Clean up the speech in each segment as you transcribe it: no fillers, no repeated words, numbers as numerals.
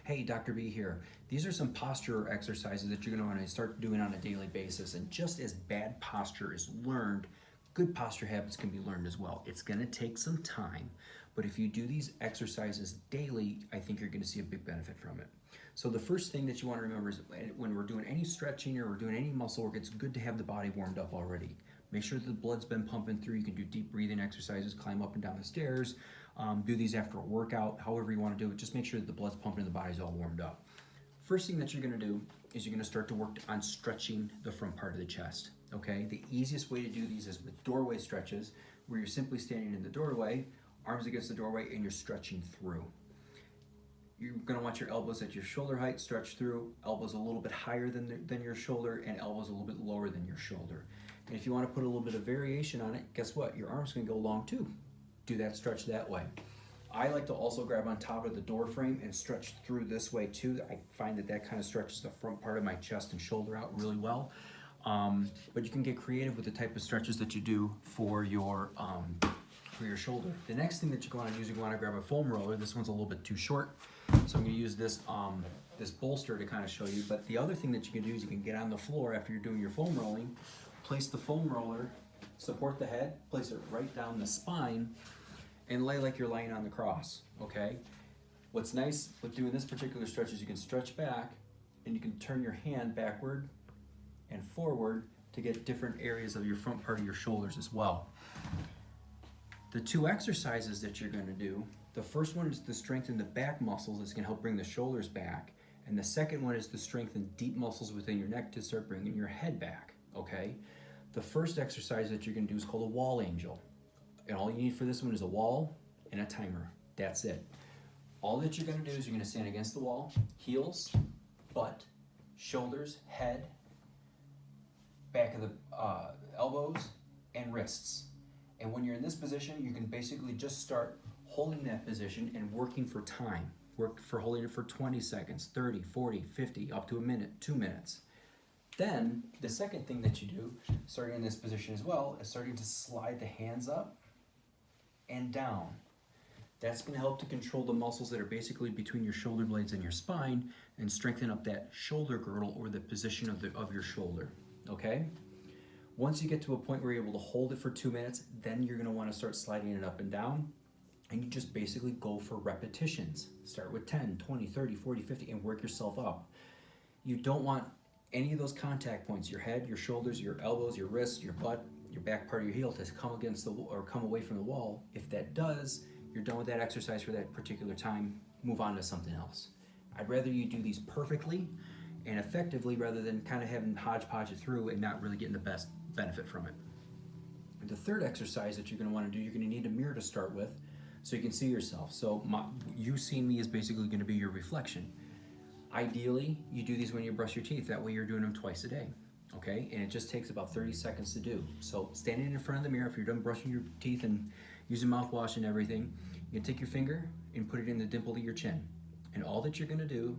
Hey, Dr. B here. These are some posture exercises that you're going to want to start doing on a daily basis. And just as bad posture is learned, good posture habits can be learned as well. It's going to take some time, but if you do these exercises daily, I think you're going to see a big benefit from it. So the first thing that you want to remember is when we're doing any stretching or we're doing any muscle work, it's good to have the body warmed up already. Make sure that the blood's been pumping through. You can do deep breathing exercises, climb up and down the stairs, do these after a workout, however you want to do it. Just make sure that the blood's pumping and the body's all warmed up. First thing that you're going to do is you're going to start to work on stretching the front part of the chest. Okay, the easiest way to do these is with doorway stretches, where you're simply standing in the doorway, arms against the doorway, and you're stretching through. You're going to want your elbows at your shoulder height, stretch through, elbows a little bit higher than your shoulder, and elbows a little bit lower than your shoulder. And if you want to put a little bit of variation on it, guess what? Your arm's going to go long too. Do that stretch that way. I like to also grab on top of the door frame and stretch through this way too. I find that kind of stretches the front part of my chest and shoulder out really well. But you can get creative with the type of stretches that you do for your shoulder. The next thing that you want to use, you want to grab a foam roller. This one's a little bit too short, so I'm going to use this this bolster to kind of show you. But the other thing that you can do is you can get on the floor after you're doing your foam rolling, place the foam roller, support the head, place it right down the spine, and lay like you're laying on the cross, okay? What's nice with doing this particular stretch is you can stretch back and you can turn your hand backward and forward to get different areas of your front part of your shoulders as well. The two exercises that you're going to do, the first one is to strengthen the back muscles. It's going to help bring the shoulders back. And the second one is to strengthen deep muscles within your neck to start bringing your head back, okay? The first exercise that you're going to do is called a wall angel. And all you need for this one is a wall and a timer. That's it. All that you're going to do is you're going to stand against the wall, heels, butt, shoulders, head, back of the elbows, and wrists. And when you're in this position, you can basically just start holding that position and working for time. Work for holding it for 20 seconds, 30, 40, 50, up to a minute, 2 minutes. Then, the second thing that you do, starting in this position as well, is starting to slide the hands up and down. That's going to help to control the muscles that are basically between your shoulder blades and your spine and strengthen up that shoulder girdle or the position of your shoulder, okay? Once you get to a point where you're able to hold it for 2 minutes, then you're going to want to start sliding it up and down, and you just basically go for repetitions. Start with 10, 20, 30, 40, 50, and work yourself up. You don't want any of those contact points, your head, your shoulders, your elbows, your wrists, your butt, your back part of your heel to come against the or come away from the wall. If that does, you're done with that exercise for that particular time. Move on to something else. I'd rather you do these perfectly and effectively rather than kind of having hodgepodge it through and not really getting the best benefit from it. The third exercise that you're going to want to do, you're going to need a mirror to start with so you can see yourself. So you seeing me is basically going to be your reflection. Ideally, you do these when you brush your teeth. That way you're doing them twice a day, okay? And it just takes about 30 seconds to do. So standing in front of the mirror, if you're done brushing your teeth and using mouthwash and everything, you can take your finger and put it in the dimple of your chin. And all that you're going to do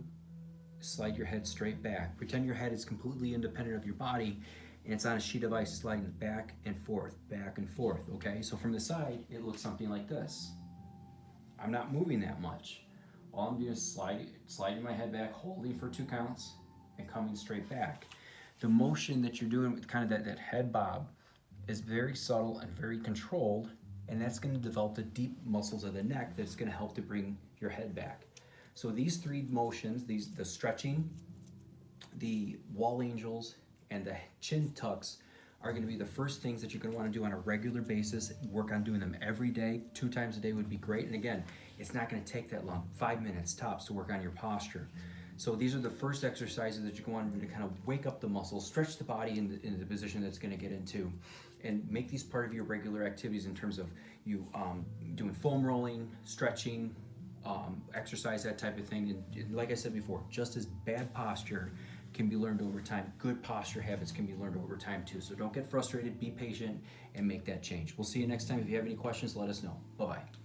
is slide your head straight back. Pretend your head is completely independent of your body and it's on a sheet of ice sliding back and forth, okay? So from the side, it looks something like this. I'm not moving that much. All I'm doing is sliding my head back, holding for 2 counts, and coming straight back. The motion that you're doing with kind of that head bob is very subtle and very controlled, and that's going to develop the deep muscles of the neck that's going to help to bring your head back. So these 3 motions, the stretching, the wall angels, and the chin tucks are going to be the first things that you're going to want to do on a regular basis. Work on doing them every day. 2 times a day would be great. And again, it's not going to take that long, 5 minutes tops to work on your posture. So these are the first exercises that you're going to want to do to kind of wake up the muscles, stretch the body in the position that's going to get into, and make these part of your regular activities in terms of you doing foam rolling, stretching, exercise, that type of thing. And like I said before, just as bad posture can be learned over time, good posture habits can be learned over time too. So don't get frustrated, be patient, and make that change. We'll see you next time. If you have any questions, let us know. Bye-bye.